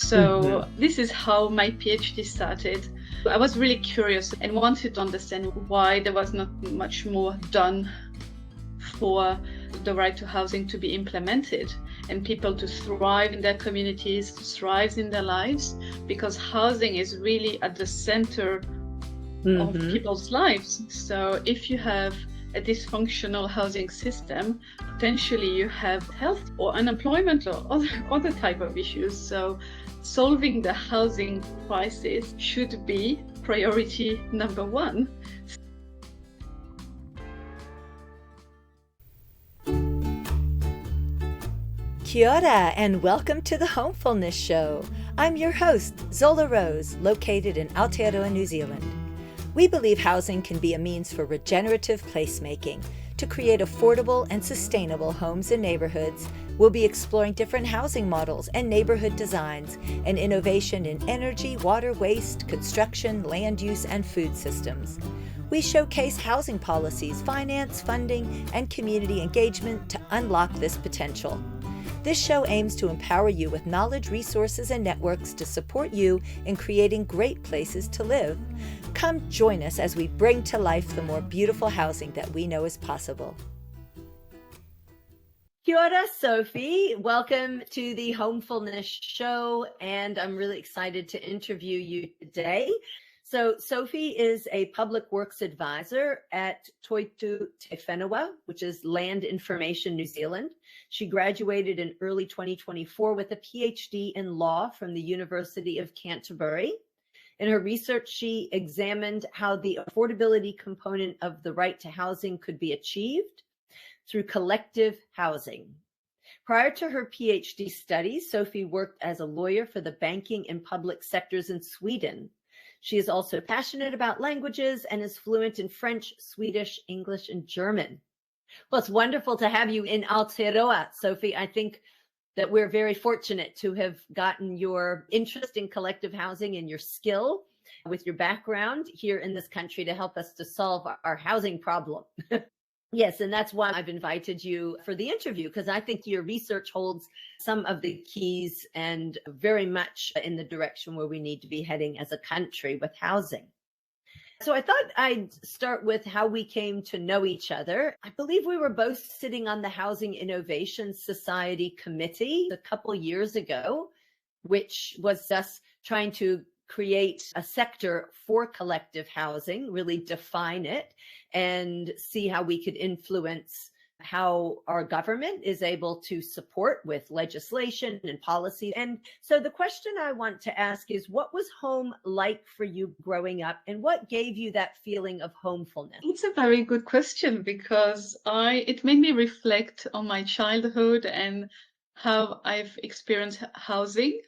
So this is how my PhD started. I was really curious and wanted to understand why there was not much more done for the right to housing to be implemented and people to thrive in their communities, to thrive in their lives, because housing is really at the center of people's lives. So if you have a dysfunctional housing system, potentially you have health or unemployment or other type of issues. So solving the housing crisis should be priority number one. Kia ora and welcome to the Homefulness Show. I'm your host, Zola Rose, located in Aotearoa, New Zealand. We believe housing can be a means for regenerative placemaking to create affordable and sustainable homes and neighborhoods. We'll be exploring different housing models and neighborhood designs and innovation in energy, water, waste, construction, land use, and food systems. We showcase housing policies, finance, funding, and community engagement to unlock this potential. This show aims to empower you with knowledge, resources, and networks to support you in creating great places to live. Come join us as we bring to life the more beautiful housing that we know is possible. Kia ora, Sophie. Welcome to the Homefulness Show, and I'm really excited to interview you today. So Sophie is a public works advisor at Toitu Te Whenua, which is Land Information New Zealand. She graduated in early 2024 with a PhD in law from the University of Canterbury. In her research, she examined how the affordability component of the right to housing could be achieved through collective housing. Prior to her PhD studies, Sophie worked as a lawyer for the banking and public sectors in Sweden. She is also passionate about languages and is fluent in French, Swedish, English, and German. Well, it's wonderful to have you in Aotearoa, Sophie. I think that we're very fortunate to have gotten your interest in collective housing and your skill with your background here in this country to help us to solve our housing problem. Yes, and that's why I've invited you for the interview, because I think your research holds some of the keys and very much in the direction where we need to be heading as a country with housing. So I thought I'd start with how we came to know each other. I believe we were both sitting on the Housing Innovation Society committee a couple years ago, which was us trying to create a sector for collective housing, really define it, and see how we could influence how our government is able to support with legislation and policy. And so the question I want to ask is, what was home like for you growing up, and what gave you that feeling of homefulness? It's a very good question, because it made me reflect on my childhood and how I've experienced housing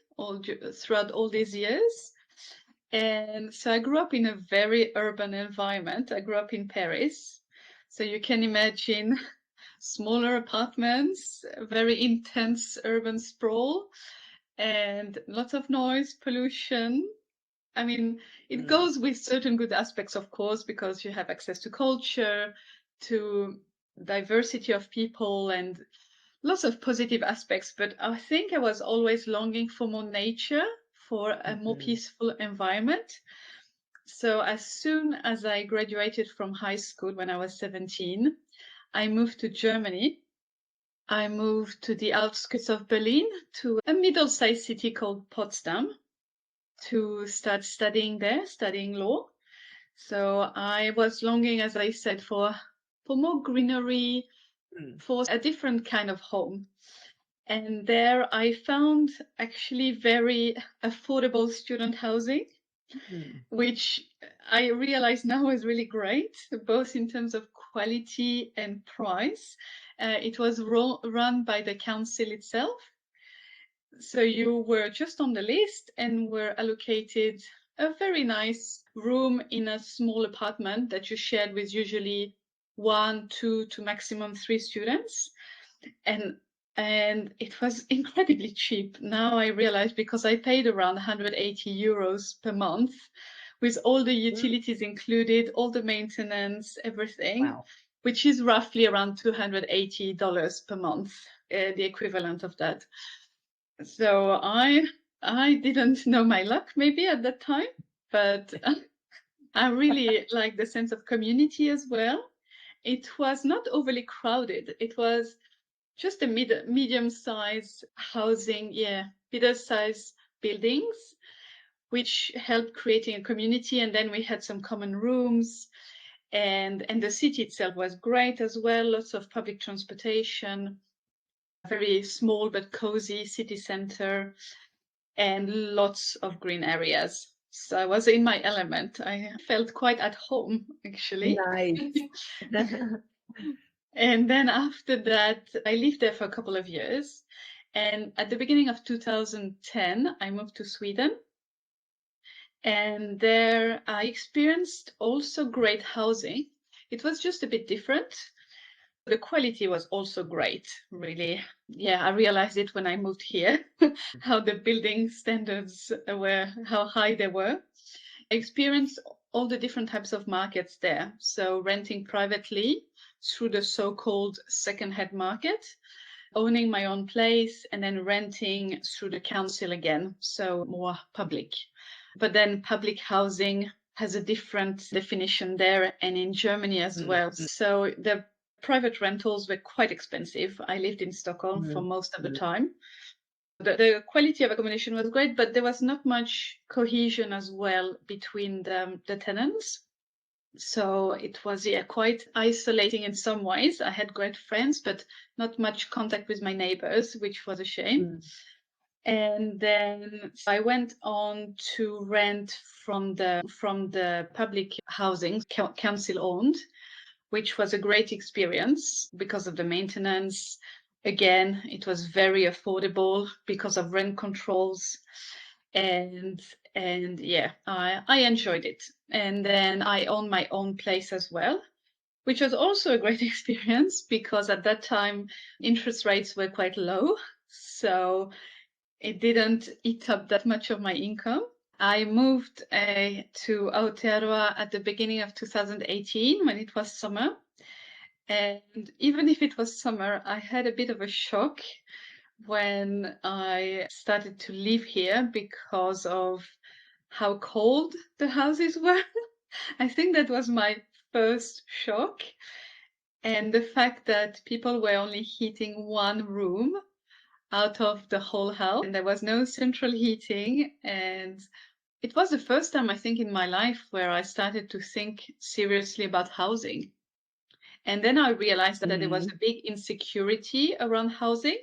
throughout all these years. And so I grew up in a very urban environment. I grew up in Paris. So you can imagine smaller apartments, very intense urban sprawl, and lots of noise, pollution. I mean, it goes with certain good aspects, of course, because you have access to culture, to diversity of people, and lots of positive aspects. But I think I was always longing for more nature, for a more peaceful environment. So as soon as I graduated from high school when I was 17, I moved to Germany. I moved to the outskirts of Berlin, to a middle-sized city called Potsdam, to start studying there, studying law. So I was longing, as I said, for more greenery, for a different kind of home. And there I found actually very affordable student housing, which I realize now is really great, both in terms of quality and price. It was run by the council itself. So you were just on the list and were allocated a very nice room in a small apartment that you shared with usually 1, 2 to maximum 3 students. And it was incredibly cheap. Now I realize, because I paid around 180 euros per month with all the utilities included, all the maintenance, everything, which is roughly around $280 per month, the equivalent of that. So I I didn't know my luck maybe at that time, but I really like the sense of community as well. It was not overly crowded. It was just a medium-sized housing, yeah, middle-sized buildings, which helped creating a community. And then we had some common rooms, and the city itself was great as well. Lots of public transportation, very small but cozy city center, and lots of green areas. So I was in my element. I felt quite at home, actually. Nice. And then after that, I lived there for a couple of years. And at the beginning of 2010, I moved to Sweden. And there I experienced also great housing. It was just a bit different. The quality was also great, really. Yeah, I realized it when I moved here, how the building standards were, how high they were. I experienced all the different types of markets there. So renting privately through the so-called second-hand market, owning my own place, and then renting through the council again, so more public. But then public housing has a different definition there and in Germany as well. So the private rentals were quite expensive. I lived in Stockholm for most of the time. The quality of accommodation was great, but there was not much cohesion as well between the tenants. So it was, yeah, quite isolating in some ways. I had great friends, but not much contact with my neighbors, which was a shame. And then I went on to rent from the public housing, council owned, which was a great experience because of the maintenance. Again, it was very affordable because of rent controls. And yeah, I enjoyed it. And then I owned my own place as well, which was also a great experience because at that time interest rates were quite low. So it didn't eat up that much of my income. I moved to Aotearoa at the beginning of 2018 when it was summer. And even if it was summer, I had a bit of a shock when I started to live here because of how cold the houses were. I think that was my first shock. And the fact that people were only heating one room out of the whole house, and there was no central heating. And it was the first time, I think, in my life where I started to think seriously about housing. And then I realized that there was a big insecurity around housing,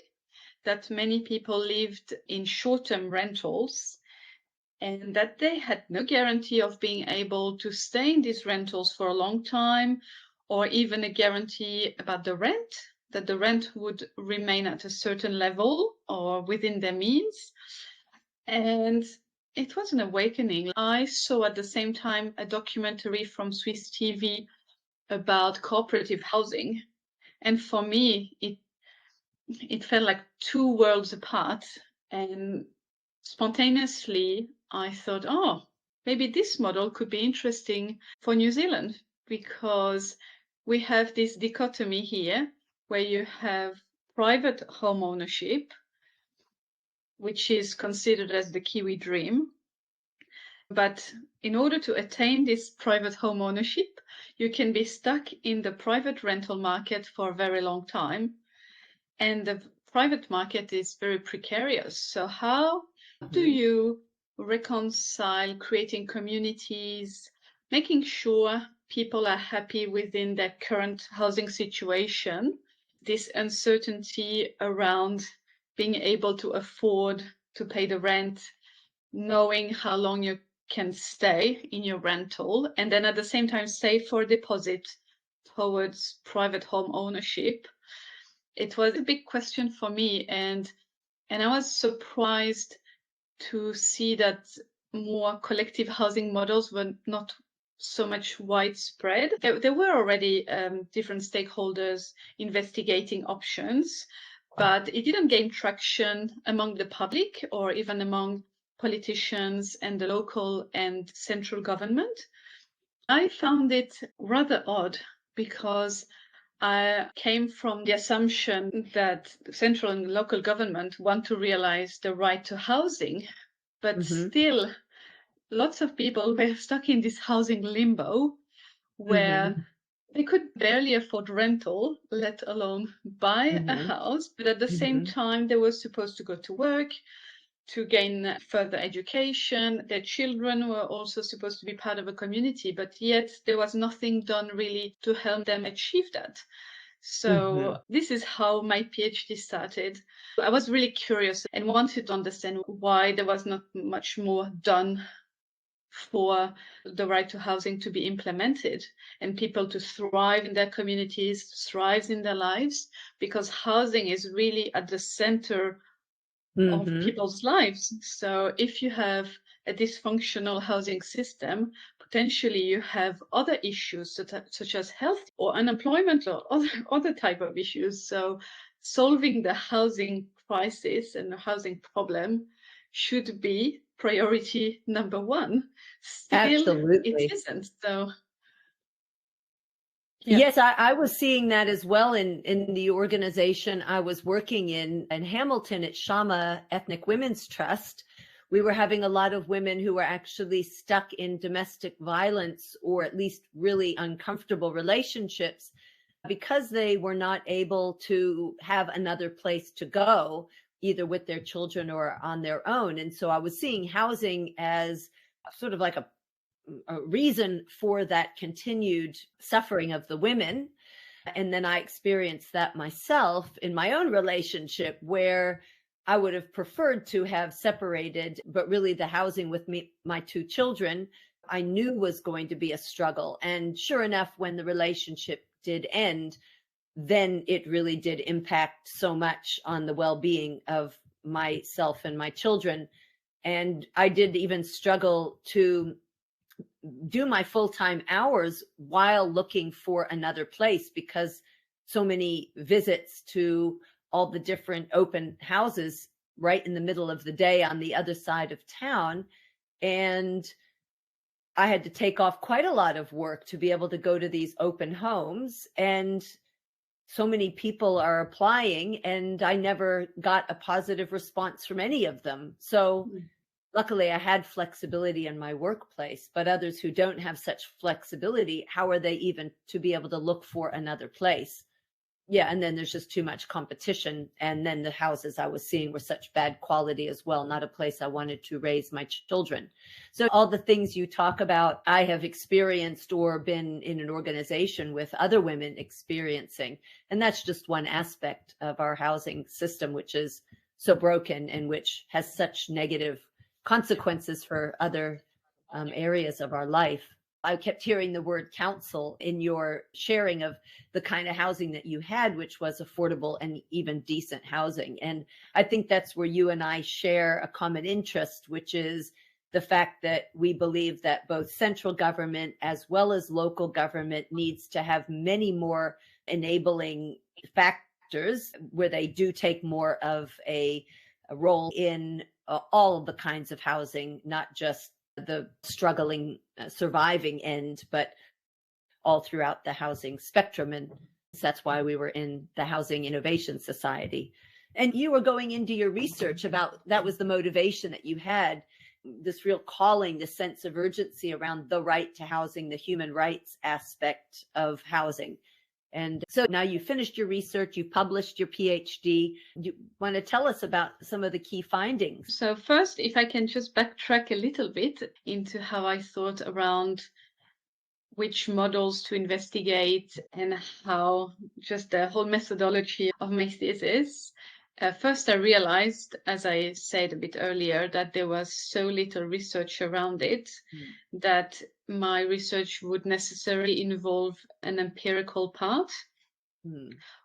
that many people lived in short-term rentals and that they had no guarantee of being able to stay in these rentals for a long time, or even a guarantee about the rent, that the rent would remain at a certain level or within their means. And it was an awakening. I saw at the same time a documentary from Swiss TV about cooperative housing. And for me, it felt like two worlds apart. And spontaneously, I thought, oh, maybe this model could be interesting for New Zealand, because we have this dichotomy here where you have private home ownership, which is considered as the Kiwi dream. But in order to attain this private home ownership, you can be stuck in the private rental market for a very long time. And the private market is very precarious. So how do you reconcile creating communities, making sure people are happy within their current housing situation, this uncertainty around being able to afford to pay the rent, knowing how long you can stay in your rental, and then at the same time save for a deposit towards private home ownership? It was a big question for me, and I was surprised to see that more collective housing models were not so much widespread. There were already different stakeholders investigating options, but it didn't gain traction among the public or even among politicians and the local and central government. I found it rather odd because I came from the assumption that central and local government want to realize the right to housing, but Mm-hmm. still lots of people were stuck in this housing limbo Mm-hmm. where they could barely afford rental, let alone buy a Mm-hmm. house. But at the same Mm-hmm. time, they were supposed to go to work, to gain further education. Their children were also supposed to be part of a community, but yet there was nothing done really to help them achieve that. Mm-hmm. So this is how my PhD started. I was really curious and wanted to understand why there was not much more done for the right to housing to be implemented and people to thrive in their communities, thrive in their lives, because housing is really at the center of Mm-hmm. people's lives. So if you have a dysfunctional housing system, potentially you have other issues such as health or unemployment or other type of issues. So solving the housing crisis and the housing problem should be priority number one. Still, it Absolutely. isn't. So yeah. Yes, I was seeing that as well in the organization I was working in Hamilton at Shama Ethnic Women's Trust. We were having a lot of women who were actually stuck in domestic violence or at least really uncomfortable relationships because they were not able to have another place to go, either with their children or on their own. And so I was seeing housing as sort of like a reason for that continued suffering of the women. And then I experienced that myself in my own relationship where I would have preferred to have separated, but really the housing with me, my two children, I knew was going to be a struggle. And sure enough, when the relationship did end, then it really did impact so much on the well-being of myself and my children. And I did even struggle to do my full-time hours while looking for another place because so many visits to all the different open houses right in the middle of the day on the other side of town. And I had to take off quite a lot of work to be able to go to these open homes. And so many people are applying, and I never got a positive response from any of them. So luckily, I had flexibility in my workplace, but others who don't have such flexibility, how are they even to be able to look for another place? Yeah, and then there's just too much competition. And then the houses I was seeing were such bad quality as well, not a place I wanted to raise my children. So all the things you talk about, I have experienced or been in an organization with other women experiencing. And that's just one aspect of our housing system, which is so broken and which has such negative consequences for other areas of our life. I kept hearing the word counsel in your sharing of the kind of housing that you had, which was affordable and even decent housing. And I think that's where you and I share a common interest, which is the fact that we believe that both central government as well as local government needs to have many more enabling factors where they do take more of a role in all of the kinds of housing, not just the struggling, surviving end, but all throughout the housing spectrum. And that's why we were in the Housing Innovation Society. And you were going into your research about that was the motivation that you had, this real calling, the sense of urgency around the right to housing, the human rights aspect of housing. And so now you finished your research, you published your PhD. You want to tell us about some of the key findings? So first, if I can just backtrack a little bit into how I thought around which models to investigate and how just the whole methodology of my thesis. First, I realized, as I said a bit earlier, that there was so little research around it that my research would necessarily involve an empirical part,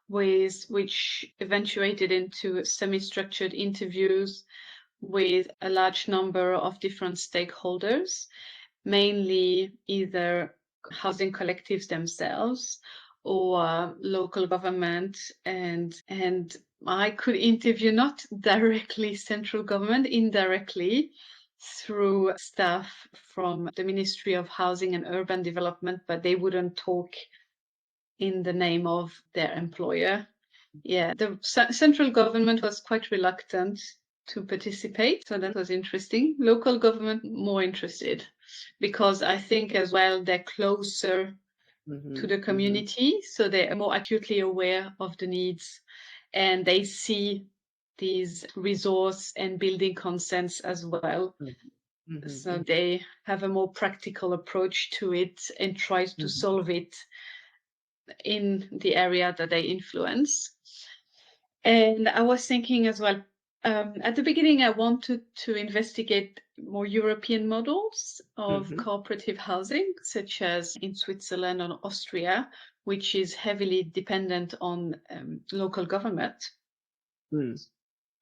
which eventuated into semi-structured interviews with a large number of different stakeholders, mainly either housing collectives themselves or local government, and I could interview not directly central government, indirectly through staff from the Ministry of Housing and Urban Development, but they wouldn't talk in the name of their employer. Yeah, the central government was quite reluctant to participate. So that was interesting. Local government more interested because I think as well they're closer to the community, so they are more acutely aware of the needs and they see these resource and building consents as well. So they have a more practical approach to it and try to solve it in the area that they influence. And I was thinking as well, at the beginning, I wanted to investigate more European models of cooperative housing, such as in Switzerland or Austria, which is heavily dependent on local government.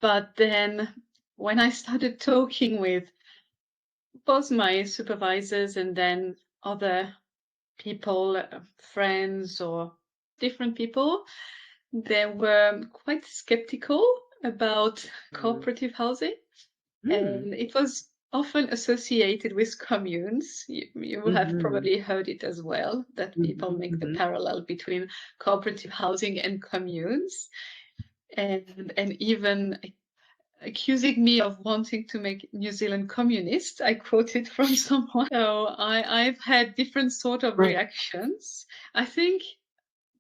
But then when I started talking with both my supervisors and then other people, friends or different people, they were quite skeptical about cooperative housing. And it was often associated with communes. You have probably heard it as well, that people make the parallel between cooperative housing and communes. And even accusing me of wanting to make New Zealand communist. I quoted from someone. So I've had different sort of reactions. I think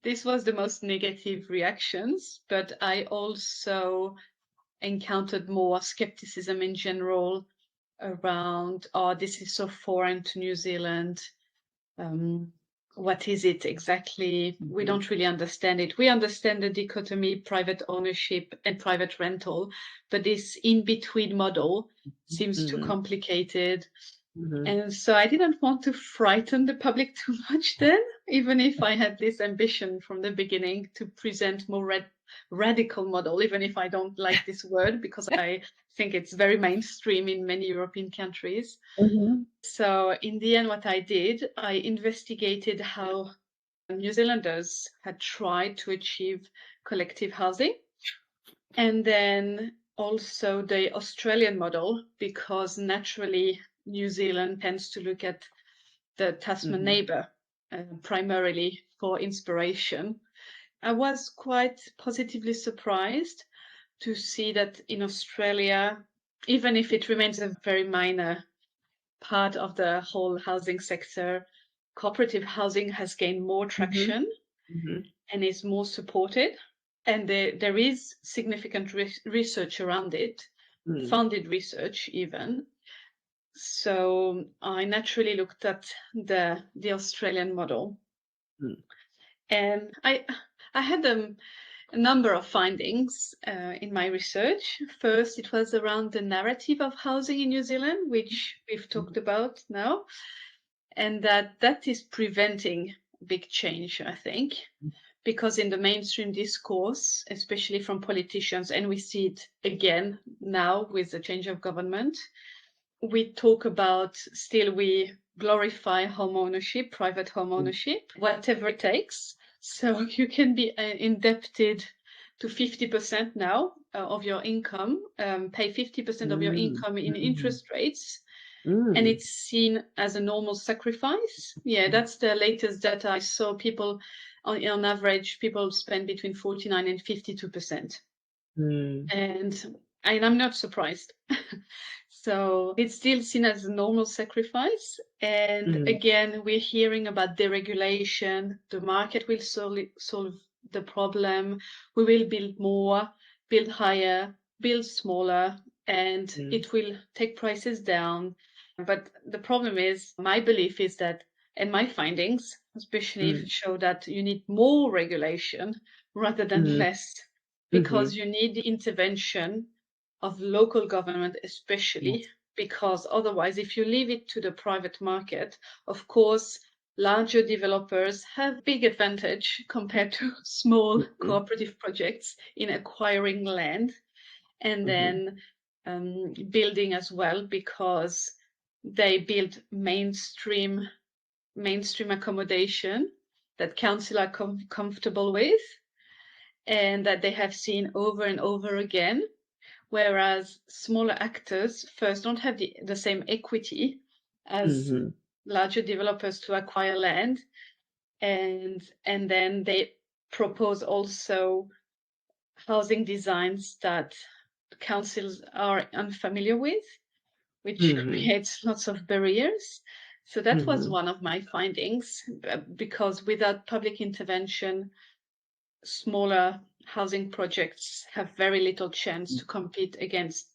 this was the most negative reactions, but I also encountered more skepticism in general around, oh, this is so foreign to New Zealand. What is it exactly? We don't really understand it. We understand the dichotomy, private ownership and private rental, but this in-between model seems too complicated. And so I didn't want to frighten the public too much then, even if I had this ambition from the beginning to present more radical model, even if I don't like this word because I think it's very mainstream in many European countries. So in the end, what I did, I investigated how New Zealanders had tried to achieve collective housing, and then also the Australian model, because naturally New Zealand tends to look at the Tasman neighbour primarily for inspiration. I was quite positively surprised to see that in Australia, even if it remains a very minor part of the whole housing sector, cooperative housing has gained more traction and is more supported. And there is significant research around it, funded research even. So I naturally looked at the Australian model. And I had a number of findings in my research. First, it was around the narrative of housing in New Zealand, which we've talked about now, and that is preventing big change, I think, because in the mainstream discourse, especially from politicians, and we see it again now with the change of government, we talk about, still we glorify home ownership, private home ownership, whatever it takes. So you can be indebted to 50% now of your income, pay 50% of your income in interest rates, and it's seen as a normal sacrifice. Yeah, that's the latest data I saw. People, on average, people spend between 49 and 52%. And I'm not surprised. So it's still seen as a normal sacrifice. And again, we're hearing about deregulation. The market will solve the problem. We will build more, build higher, build smaller, and it will take prices down. But the problem is, my belief is that, and my findings especially show that you need more regulation rather than less, because you need the intervention of local government, especially because otherwise, if you leave it to the private market, of course, larger developers have big advantage compared to small cooperative projects in acquiring land and then building as well, because they build mainstream accommodation that council are comfortable with and that they have seen over and over again, whereas smaller actors first don't have the same equity as larger developers to acquire land, and then they propose also housing designs that councils are unfamiliar with, which creates lots of barriers. So that was one of my findings, because without public intervention, smaller housing projects have very little chance to compete against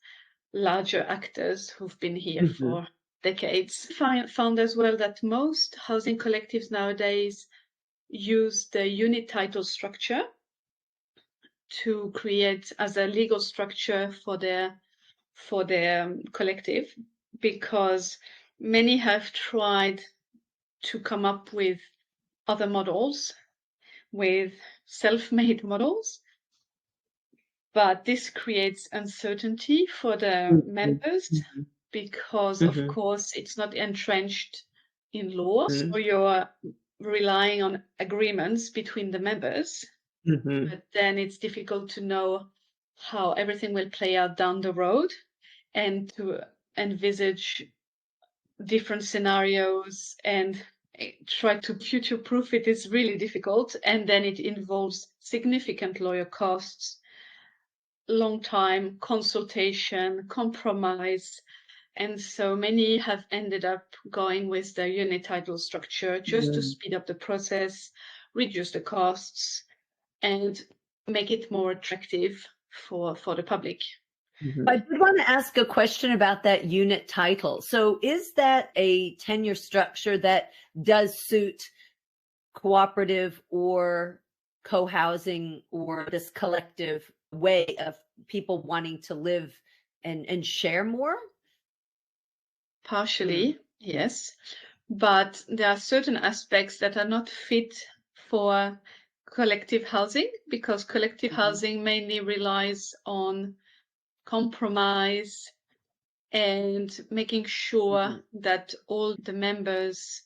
larger actors who've been here for decades. Found as well that most housing collectives nowadays use the unit title structure to create as a legal structure for their collective, because many have tried to come up with other models, with self-made models, but this creates uncertainty for the members, because of course it's not entrenched in law, so you're relying on agreements between the members, but then it's difficult to know how everything will play out down the road, and to envisage different scenarios and try to future-proof it is really difficult. And then it involves significant lawyer costs, long time consultation, compromise. And so many have ended up going with the unit title structure just to speed up the process, reduce the costs, and make it more attractive for the public. I did want to ask a question about that unit title. So is that a tenure structure that does suit cooperative or co-housing or this collective way of people wanting to live and share more? Partially, yes. But there are certain aspects that are not fit for collective housing, because collective housing mainly relies on compromise and making sure that all the members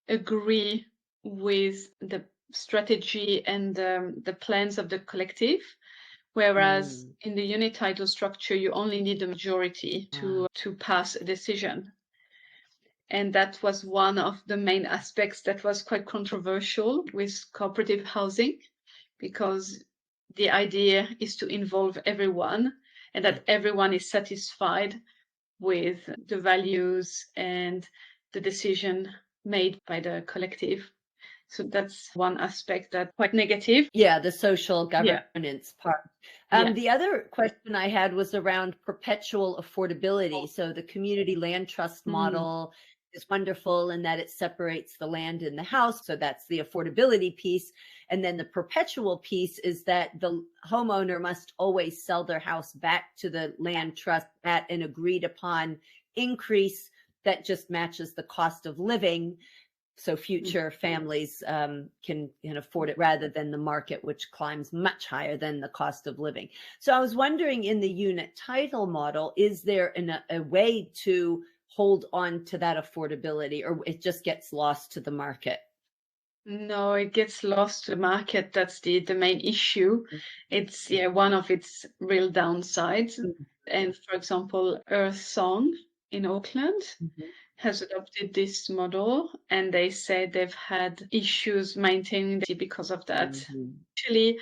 agree with the strategy and the plans of the collective. Whereas in the unit title structure, you only need a majority to pass a decision. And that was one of the main aspects that was quite controversial with cooperative housing, because the idea is to involve everyone and that everyone is satisfied with the values and the decision made by the collective. So that's one aspect that's quite negative. Yeah, the social governance part. The other question I had was around perpetual affordability. So the community land trust model is wonderful in that it separates the land and the house. So that's the affordability piece. And then the perpetual piece is that the homeowner must always sell their house back to the land trust at an agreed upon increase that just matches the cost of living, so future families can afford it, rather than the market, which climbs much higher than the cost of living. So I was wondering, in the unit title model, is there a way to hold on to that affordability, or it just gets lost to the market? No, it gets lost to the market. That's the main issue. It's one of its real downsides. And for example, Earth Song in Auckland has adopted this model, and they say they've had issues maintaining it because of that. Actually,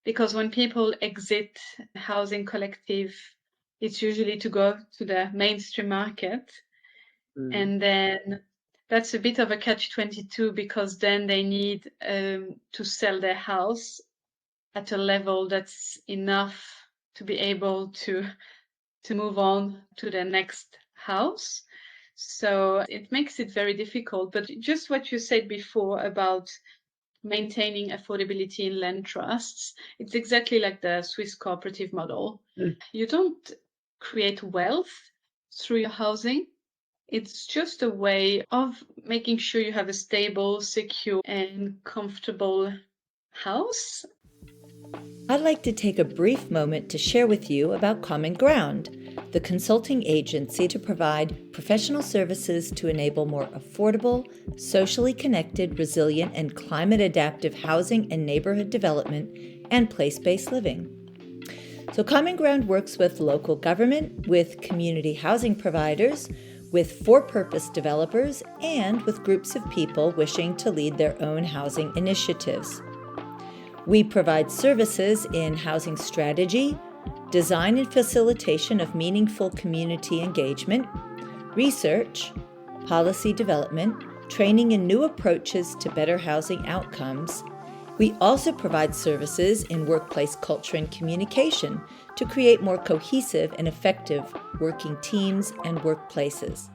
because when people exit housing collective, it's usually to go to the mainstream market. And then that's a bit of a catch-22, because then they need to sell their house at a level that's enough to be able to move on to the next house. So it makes it very difficult. But just what you said before about maintaining affordability in land trusts, it's exactly like the Swiss cooperative model. You don't create wealth through your housing. It's just a way of making sure you have a stable, secure, and comfortable house. I'd like to take a brief moment to share with you about Common Ground, the consulting agency to provide professional services to enable more affordable, socially connected, resilient, and climate-adaptive housing and neighborhood development and place-based living. So Common Ground works with local government, with community housing providers, with for-purpose developers, and with groups of people wishing to lead their own housing initiatives. We provide services in housing strategy, design and facilitation of meaningful community engagement, research, policy development, training in new approaches to better housing outcomes. We also provide services in workplace culture and communication to create more cohesive and effective working teams and workplaces.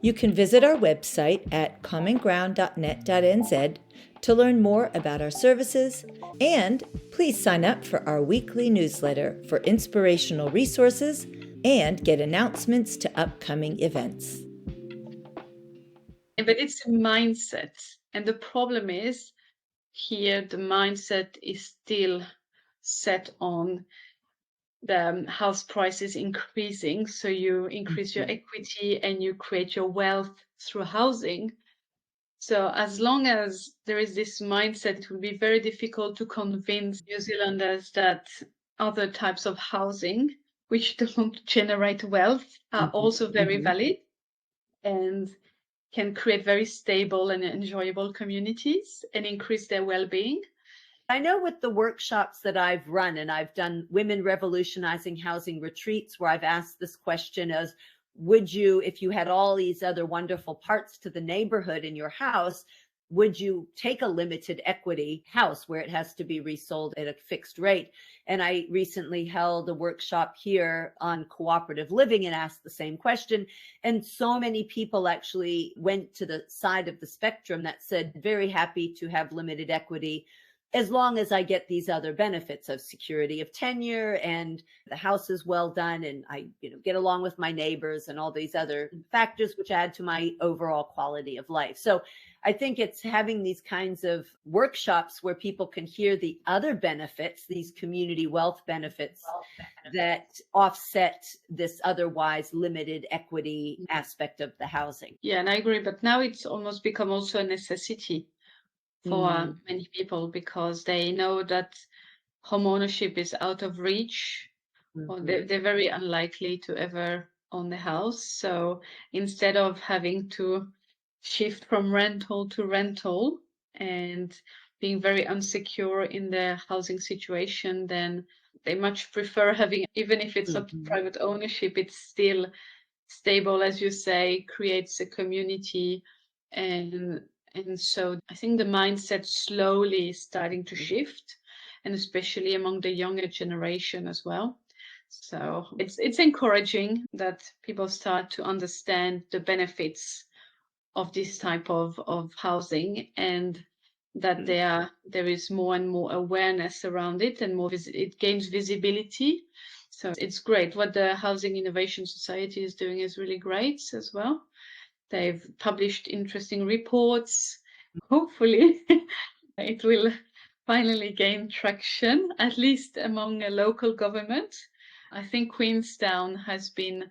You can visit our website at commonground.net.nz to learn more about our services, and please sign up for our weekly newsletter for inspirational resources and get announcements to upcoming events. But it's a mindset, and the problem is here the mindset is still set on the house prices increasing, so you increase your equity and you create your wealth through housing. So as long as there is this mindset, it will be very difficult to convince New Zealanders that other types of housing, which don't generate wealth, are also very valid and can create very stable and enjoyable communities and increase their well-being. I know with the workshops that I've run, and I've done Women Revolutionizing Housing retreats where I've asked this question as, would you, if you had all these other wonderful parts to the neighborhood in your house, would you take a limited equity house where it has to be resold at a fixed rate? And I recently held a workshop here on cooperative living and asked the same question. And so many people actually went to the side of the spectrum that said, very happy to have limited equity, as long as I get these other benefits of security of tenure and the house is well done and I get along with my neighbors and all these other factors which add to my overall quality of life. So I think it's having these kinds of workshops where people can hear the other benefits, these community wealth benefits that offset this otherwise limited equity aspect of the housing. Yeah, and I agree. But now it's almost become also a necessity for many people because they know that home ownership is out of reach, or they're very unlikely to ever own the house. So instead of having to shift from rental to rental and being very unsecure in their housing situation, then they much prefer having, even if it's not private ownership, it's still stable, as you say, creates a community. And so I think the mindset slowly is starting to shift, and especially among the younger generation as well. So it's encouraging that people start to understand the benefits of this type of housing, and that there is more and more awareness around it, and it gains visibility. So it's great. What the Housing Innovation Society is doing is really great as well. They've published interesting reports. Hopefully, it will finally gain traction, at least among a local government. I think Queenstown has been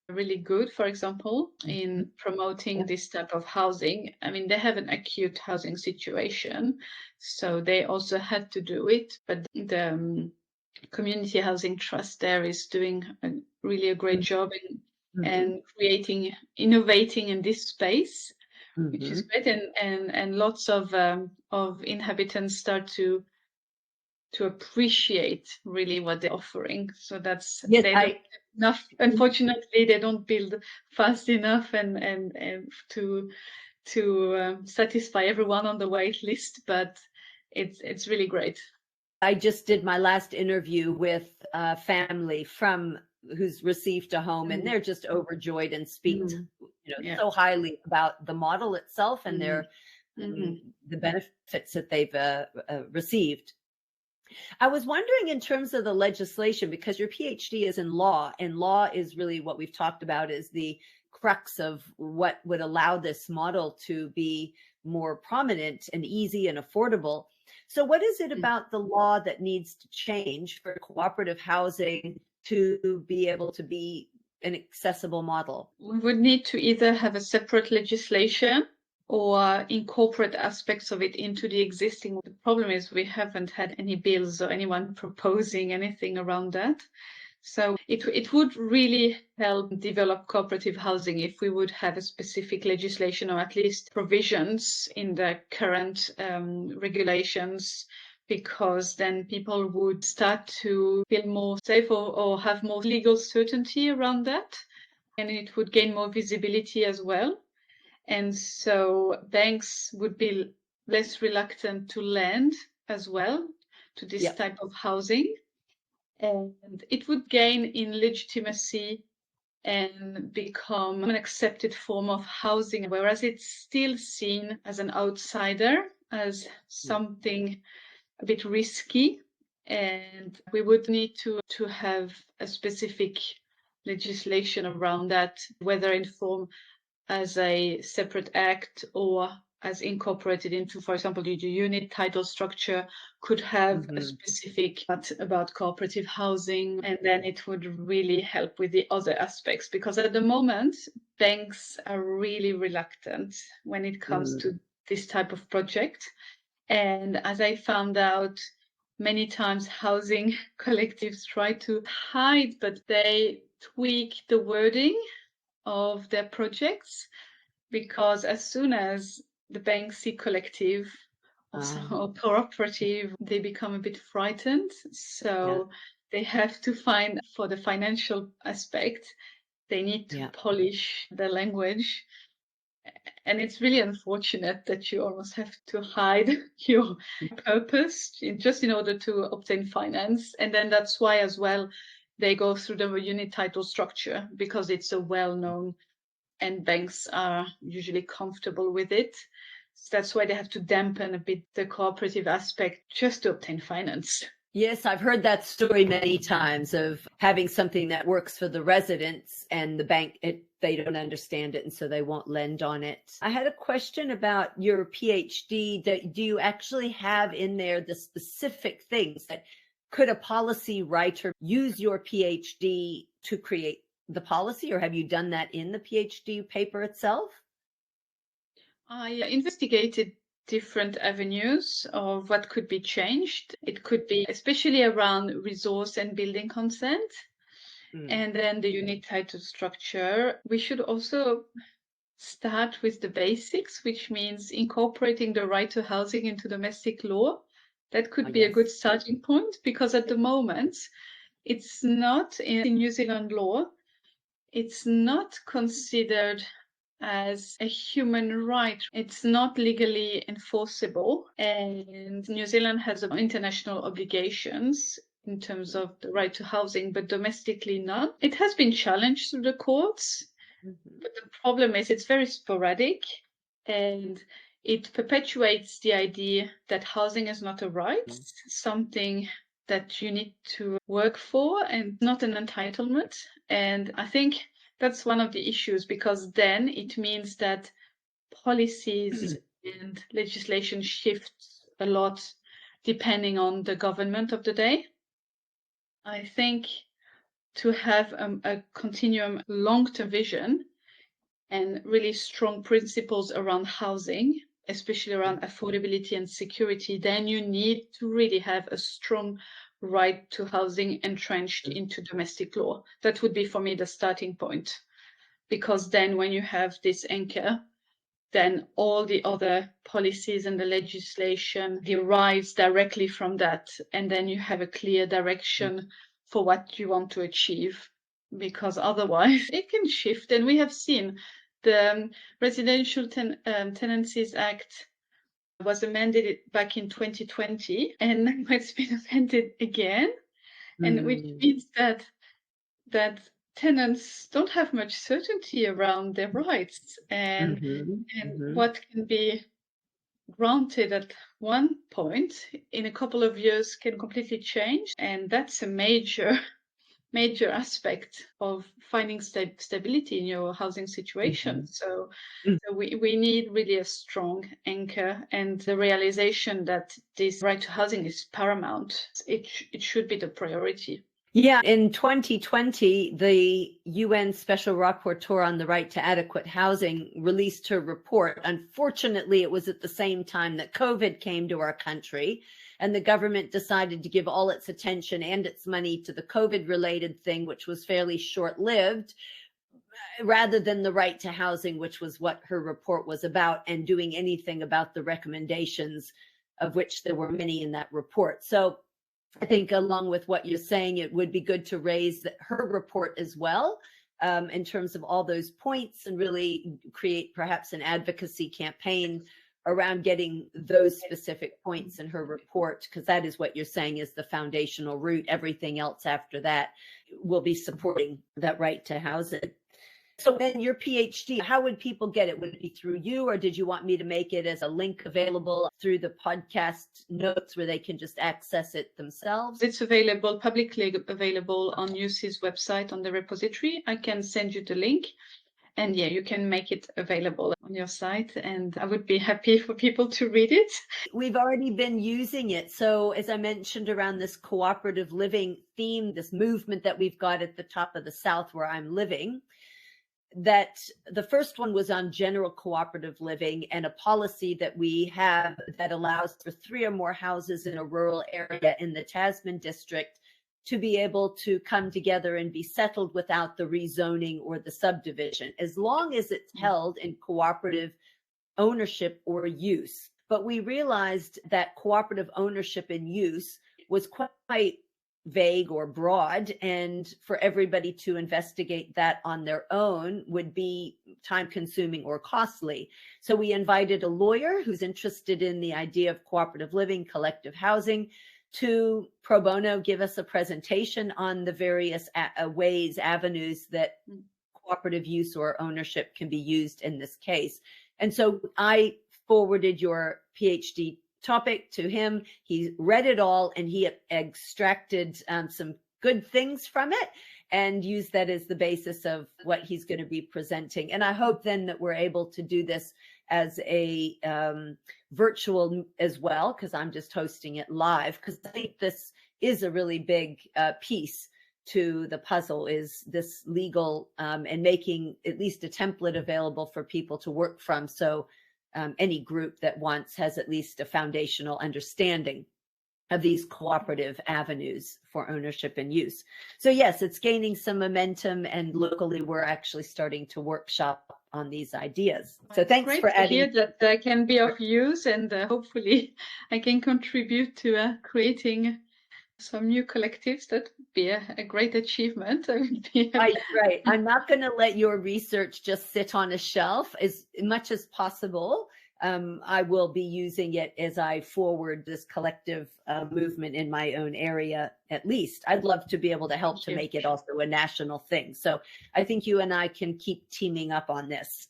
really good, for example, in promoting this type of housing. I mean, they have an acute housing situation, so they also had to do it. But the Community Housing Trust there is doing really a great job and innovating in this space, which is great, and lots of inhabitants start to appreciate really what they're offering. So that's enough. Unfortunately, they don't build fast enough and to satisfy everyone on the wait list, but it's really great. I just did my last interview with a family who's received a home, and they're just overjoyed and speak so highly about the model itself and the benefits that they've received. I was wondering, in terms of the legislation, because your PhD is in law, and law is really what we've talked about is the crux of what would allow this model to be more prominent and easy and affordable. So what is it about the law that needs to change for cooperative housing to be able to be an accessible model? We would need to either have a separate legislation or incorporate aspects of it into the existing. The problem is we haven't had any bills or anyone proposing anything around that. So it would really help develop cooperative housing if we would have a specific legislation, or at least provisions in the current regulations because then people would start to feel more safe or have more legal certainty around that, and it would gain more visibility as well. And so banks would be less reluctant to lend as well to this type of housing. And it would gain in legitimacy and become an accepted form of housing, whereas it's still seen as an outsider, as something a bit risky. And we would need to have a specific legislation around that, whether in form as a separate act or as incorporated into, for example, the unit title structure could have a specific about cooperative housing, and then it would really help with the other aspects, because at the moment banks are really reluctant when it comes to this type of project. And as I found out, many times housing collectives try to hide, but they tweak the wording of their projects, because as soon as the banks see collective or cooperative, they become a bit frightened. So they have to find, for the financial aspect, they need to polish the language. And it's really unfortunate that you almost have to hide your purpose just in order to obtain finance. And then that's why as well they go through the unit title structure, because it's a well-known and banks are usually comfortable with it. So that's why they have to dampen a bit the cooperative aspect just to obtain finance. Yes, I've heard that story many times of having something that works for the residents and the bank, they don't understand it, and so they won't lend on it. I had a question about your PhD. Do you actually have in there the specific things that could a policy writer use your PhD to create the policy, or have you done that in the PhD paper itself? I investigated different avenues of what could be changed. It could be especially around resource and building consent, and then the unit title structure. We should also start with the basics, which means incorporating the right to housing into domestic law. That could be a good starting point, because at the moment, it's not in New Zealand law, it's not considered as a human right. It's not legally enforceable, and New Zealand has international obligations in terms of the right to housing, but domestically not. It has been challenged through the courts, but the problem is it's very sporadic, and it perpetuates the idea that housing is not a right, it's something that you need to work for and not an entitlement. And I think that's one of the issues, because then it means that policies and legislation shifts a lot depending on the government of the day. I think to have a continuum long-term vision and really strong principles around housing, especially around affordability and security, then you need to really have a strong right to housing entrenched into domestic law. That would be, for me, the starting point, because then when you have this anchor, then all the other policies and the legislation derives directly from that, and then you have a clear direction for what you want to achieve, because otherwise it can shift. And we have seen the Residential Tenancies Act was amended back in 2020, and now it's been amended again, and which means that tenants don't have much certainty around their rights, and what can be granted at one point in a couple of years can completely change, and that's a major aspect of finding stability in your housing situation. So we need really a strong anchor, and the realization that this right to housing is paramount. It should be the priority. Yeah, in 2020, the UN Special Rapporteur on the Right to Adequate Housing released her report. Unfortunately, it was at the same time that COVID came to our country, and the government decided to give all its attention and its money to the COVID-related thing, which was fairly short-lived, rather than the right to housing, which was what her report was about, and doing anything about the recommendations of which there were many in that report. So I think along with what you're saying, it would be good to raise her report as well, in terms of all those points, and really create perhaps an advocacy campaign around getting those specific points in her report, because that is what you're saying is the foundational root. Everything else after that will be supporting that right to housing. So then your PhD, how would people get it? Would it be through you, or did you want me to make it as a link available through the podcast notes where they can just access it themselves? It's available, publicly available on UC's website on the repository. I can send you the link. And yeah, you can make it available on your site, and I would be happy for people to read it. We've already been using it. So as I mentioned, around this cooperative living theme, this movement that we've got at the top of the South where I'm living, that the first one was on general cooperative living and a policy that we have that allows for 3 or more houses in a rural area in the Tasman district to be able to come together and be settled without the rezoning or the subdivision, as long as it's held in cooperative ownership or use. But we realized that cooperative ownership and use was quite vague or broad, and for everybody to investigate that on their own would be time consuming or costly. So we invited a lawyer who's interested in the idea of cooperative living, collective housing, to pro bono give us a presentation on the various ways, avenues that cooperative use or ownership can be used in this case. And so I forwarded your PhD topic to him. He read it all, and he extracted some good things from it and used that as the basis of what he's going to be presenting. And I hope then that we're able to do this as a virtual as well, because I'm just hosting it live, because I think this is a really big piece to the puzzle, is this legal and making at least a template available for people to work from. So any group that wants has at least a foundational understanding of these cooperative avenues for ownership and use. So yes, it's gaining some momentum, and locally we're actually starting to workshop on these ideas. So thanks for adding. Great to hear that can be of use, and hopefully I can contribute to creating some new collectives. That would be a great achievement. Right. I'm not going to let your research just sit on a shelf. As much as possible, I will be using it as I forward this collective movement in my own area, at least. I'd love to be able to help to make it also a national thing. So I think you and I can keep teaming up on this.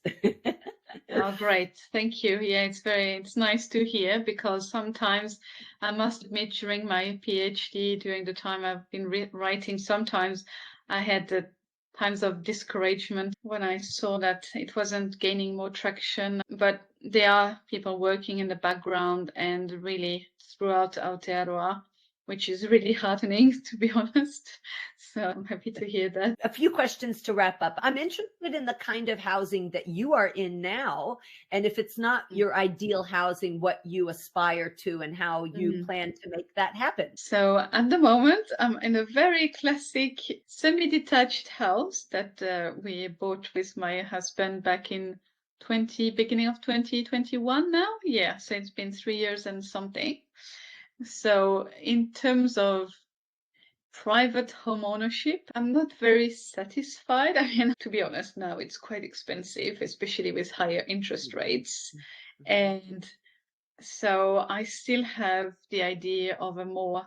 Oh, great. Thank you. Yeah, it's nice to hear, because sometimes I must admit, during my PhD, during the time I've been writing, sometimes I had the times of discouragement when I saw that it wasn't gaining more traction. But there are people working in the background and really throughout Aotearoa, which is really heartening, to be honest. So I'm happy to hear that. A few questions to wrap up. I'm interested in the kind of housing that you are in now, and if it's not your ideal housing, what you aspire to and how you plan to make that happen. So at the moment, I'm in a very classic semi-detached house that we bought with my husband back in beginning of 2021 now. Yeah, so it's been 3 years and something. So in terms of private home ownership, I'm not very satisfied. I mean, to be honest, now it's quite expensive, especially with higher interest rates. And so I still have the idea of a more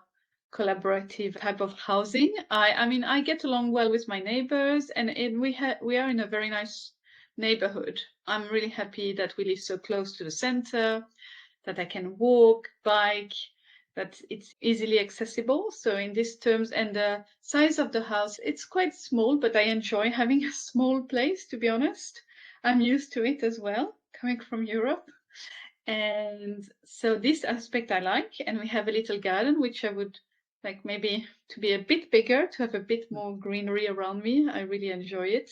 collaborative type of housing. I mean, I get along well with my neighbors, and we are in a very nice neighborhood. I'm really happy that we live so close to the center, that I can walk, bike, that it's easily accessible. So in these terms, and the size of the house, it's quite small, but I enjoy having a small place, to be honest. I'm used to it as well, coming from Europe. And so this aspect I like. And we have a little garden, which I would like maybe to be a bit bigger, to have a bit more greenery around me. I really enjoy it,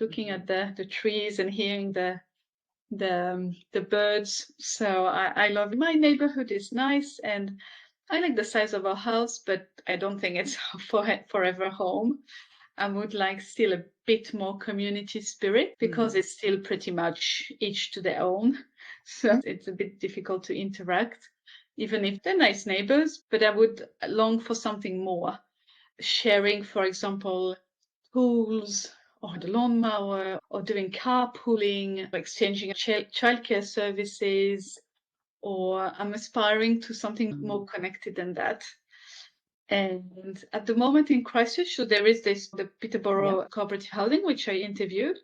looking at the trees and hearing the birds. So I love it. My neighborhood is nice, and I like the size of our house, but I don't think it's forever home. I would like still a bit more community spirit, because it's still pretty much each to their own. So it's a bit difficult to interact. even if they're nice neighbors, but I would long for something more. Sharing, for example, tools or the lawnmower, or doing carpooling, or exchanging childcare services, or I'm aspiring to something more connected than that. And at the moment in Christchurch, so there is the Peterborough Cooperative Housing, which I interviewed,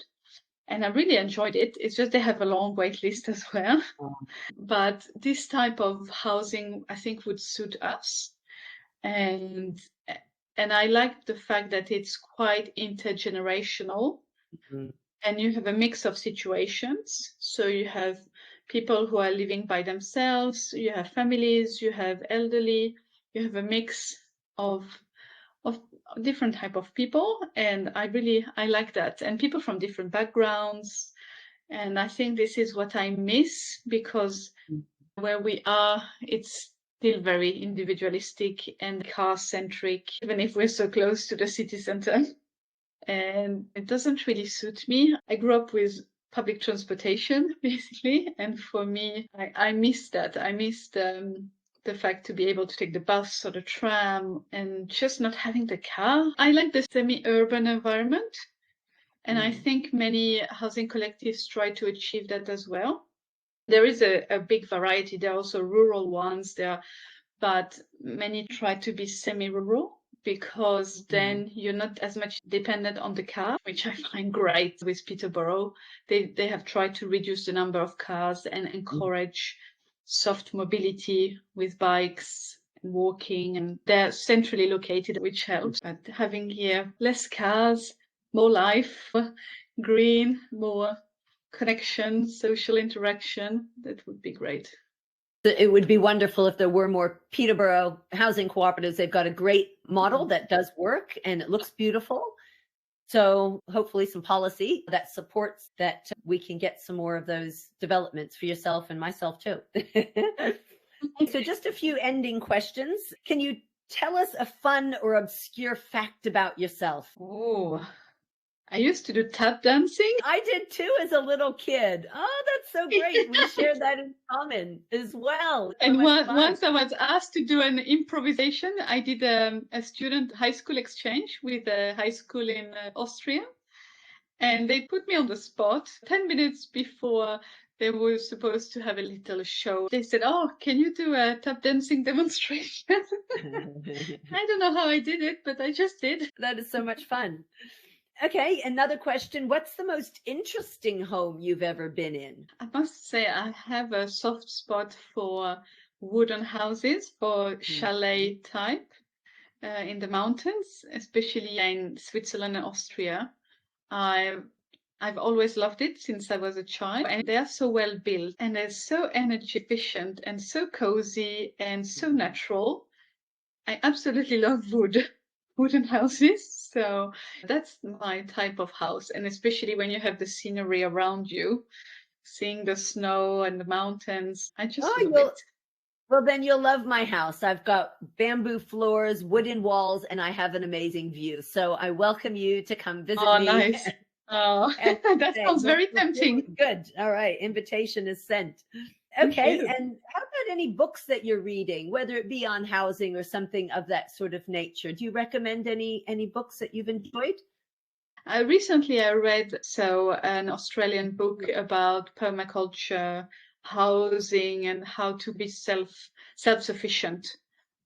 and I really enjoyed it. It's just they have a long wait list as well. But this type of housing, I think, would suit us. And I like the fact that it's quite intergenerational. And you have a mix of situations. So you have people who are living by themselves, you have families, you have elderly, you have a mix of different type of people. And I like that. And people from different backgrounds. And I think this is what I miss, because where we are, it's still very individualistic and car-centric, even if we're so close to the city center. And it doesn't really suit me. I grew up with public transportation, basically. And for me, I miss that. I miss the fact to be able to take the bus or the tram and just not having the car. I like the semi-urban environment. And I think many housing collectives try to achieve that as well. There is a big variety. There are also rural ones there, but many try to be semi-rural, because then you're not as much dependent on the car, which I find great with Peterborough. They have tried to reduce the number of cars and encourage soft mobility with bikes and walking, and they're centrally located, which helps. But having here less cars, more life, green, more connection, social interaction, that would be great. It would be wonderful if there were more Peterborough housing cooperatives. They've got a great model that does work and it looks beautiful. So hopefully some policy that supports that we can get some more of those developments for yourself and myself too. So just a few ending questions. Can you tell us a fun or obscure fact about yourself? Oh, I used to do tap dancing. I did too as a little kid. Oh, that's so great. We share that in common as well. And once I was asked to do an improvisation. I did a student high school exchange with a high school in Austria. And they put me on the spot 10 minutes before they were supposed to have a little show. They said, "Oh, can you do a tap dancing demonstration?" I don't know how I did it, but I just did. That is so much fun. Okay, another question. What's the most interesting home you've ever been in? I must say I have a soft spot for wooden houses, for chalet type in the mountains, especially in Switzerland and Austria. I've always loved it since I was a child, and they are so well built, and they're so energy efficient and so cozy and so natural. I absolutely love wooden houses. So that's my type of house. And especially when you have the scenery around you, seeing the snow and the mountains, I just love it. Well, then you'll love my house. I've got bamboo floors, wooden walls, and I have an amazing view. So I welcome you to come visit me. Oh, nice. Oh, that sounds very tempting. Good. All right. Invitation is sent. Okay. And how about any books that you're reading, whether it be on housing or something of that sort of nature? Do you recommend any books that you've enjoyed? Recently, I read an Australian book about permaculture, housing, and how to be self-sufficient,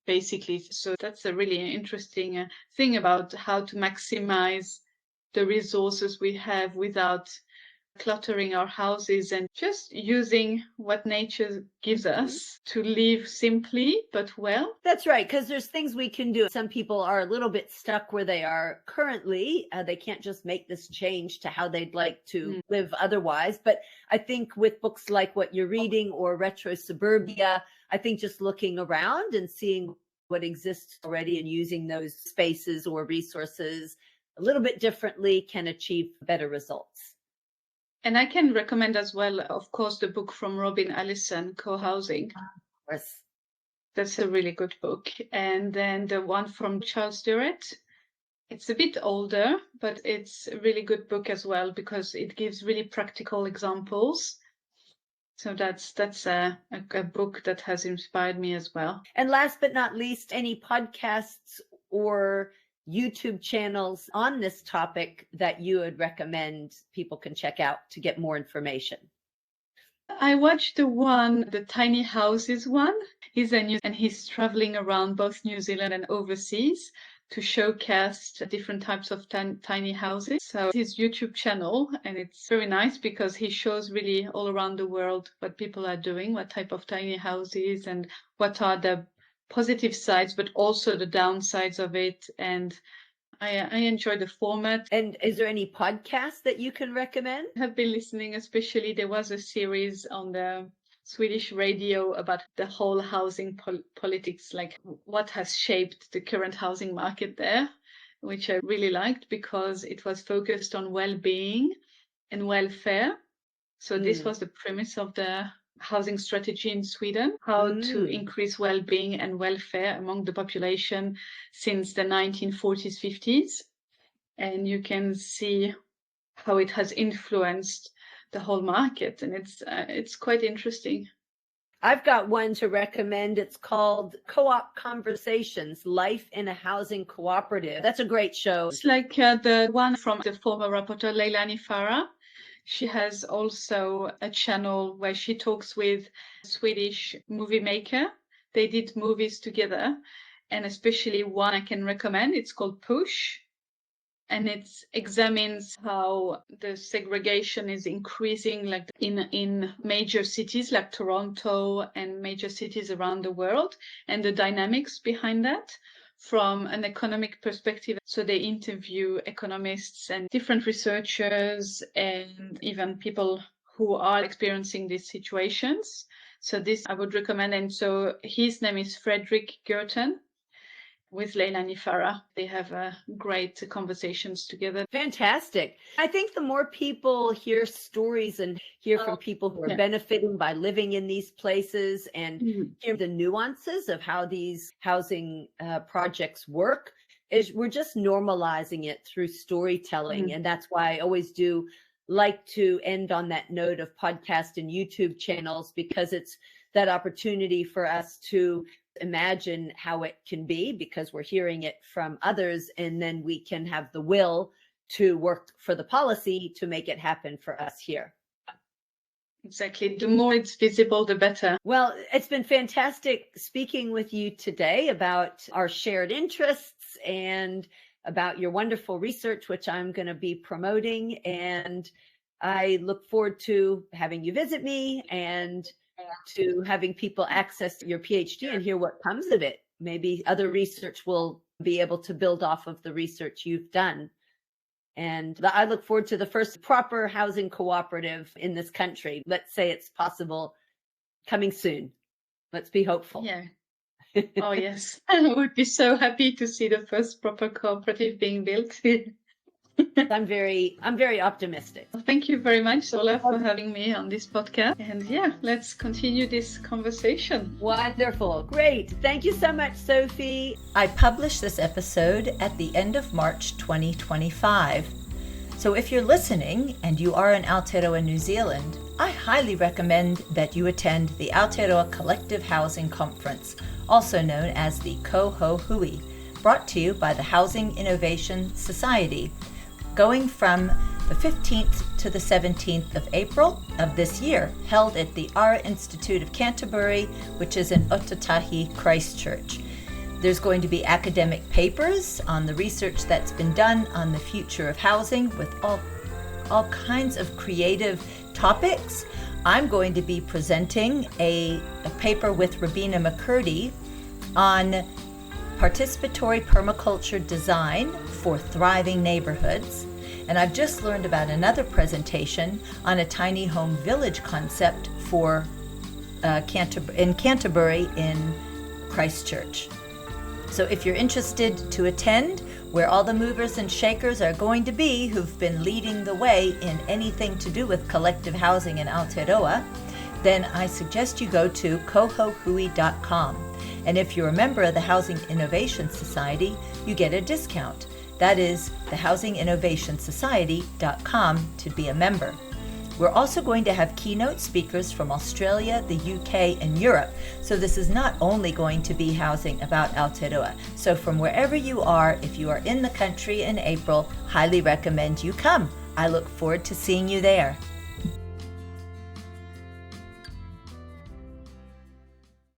basically. So that's a really interesting thing about how to maximize the resources we have without cluttering our houses, and just using what nature gives us to live simply but well. That's right, because there's things we can do. Some people are a little bit stuck where they are currently. They can't just make this change to how they'd like to live otherwise. But I think with books like what you're reading or Retro Suburbia, I think just looking around and seeing what exists already and using those spaces or resources a little bit differently can achieve better results. And I can recommend as well, of course, the book from Robin Allison, Co-Housing. Of course. That's a really good book. And then the one from Charles Durrett. It's a bit older, but it's a really good book as well, because it gives really practical examples. So that's a book that has inspired me as well. And last but not least, any podcasts or YouTube channels on this topic that you would recommend people can check out to get more information? I watched the tiny houses one. He's and he's traveling around both New Zealand and overseas to showcase different types of tiny houses. So his YouTube channel, and it's very nice because he shows really all around the world what people are doing, what type of tiny houses, and what are the positive sides, but also the downsides of it. And I enjoy the format. And is there any podcast that you can recommend? I have been listening, especially there was a series on the Swedish radio about the whole housing politics, like what has shaped the current housing market there, which I really liked because it was focused on well-being and welfare. So this was the premise of the housing strategy in Sweden, how to increase well-being and welfare among the population since the 1940s, 50s. And you can see how it has influenced the whole market. And it's quite interesting. I've got one to recommend. It's called Co-op Conversations, Life in a Housing Cooperative. That's a great show. It's like the one from the former rapporteur, Leilani Farah. She has also a channel where she talks with a Swedish movie maker. They did movies together, and especially one I can recommend. It's called Push, and it examines how the segregation is increasing, like in major cities like Toronto and major cities around the world, and the dynamics behind that from an economic perspective. So they interview economists and different researchers and even people who are experiencing these situations. So this I would recommend. And so his name is Fredrik Gerten with Leilani Farah. They have great conversations together. Fantastic. I think the more people hear stories and hear from people who are benefiting by living in these places and hear the nuances of how these housing projects work, is we're just normalizing it through storytelling. And that's why I always do like to end on that note of podcast and YouTube channels, because it's that opportunity for us to imagine how it can be, because we're hearing it from others, and then we can have the will to work for the policy to make it happen for us here. Exactly. The more it's visible, the better. Well, it's been fantastic speaking with you today about our shared interests and about your wonderful research, which I'm going to be promoting. And I look forward to having you visit me and to having people access your PhD and hear what comes of it. Maybe other research will be able to build off of the research you've done. And I look forward to the first proper housing cooperative in this country. Let's say it's possible coming soon. Let's be hopeful. Yeah. Oh, yes. I would be so happy to see the first proper cooperative being built. I'm very optimistic. Thank you very much, Ola, for having me on this podcast. And yeah, let's continue this conversation. Wonderful. Great. Thank you so much, Sophie. I published this episode at the end of March 2025. So if you're listening and you are in Aotearoa, New Zealand, I highly recommend that you attend the Aotearoa Collective Housing Conference, also known as the Koho Hui, brought to you by the Housing Innovation Society, going from the 15th to the 17th of April of this year, held at the Ara Institute of Canterbury, which is in Otatahi, Christchurch. There's going to be academic papers on the research that's been done on the future of housing with all kinds of creative topics. I'm going to be presenting a paper with Rabina McCurdy on participatory permaculture design for thriving neighborhoods. And I've just learned about another presentation on a tiny home village concept for Canterbury in Christchurch. So if you're interested to attend, where all the movers and shakers are going to be who've been leading the way in anything to do with collective housing in Aotearoa, then I suggest you go to kohohui.com. And if you're a member of the Housing Innovation Society, you get a discount. That is thehousinginnovationsociety.com to be a member. We're also going to have keynote speakers from Australia, the UK, and Europe. So this is not only going to be housing about Aotearoa. So from wherever you are, if you are in the country in April, highly recommend you come. I look forward to seeing you there.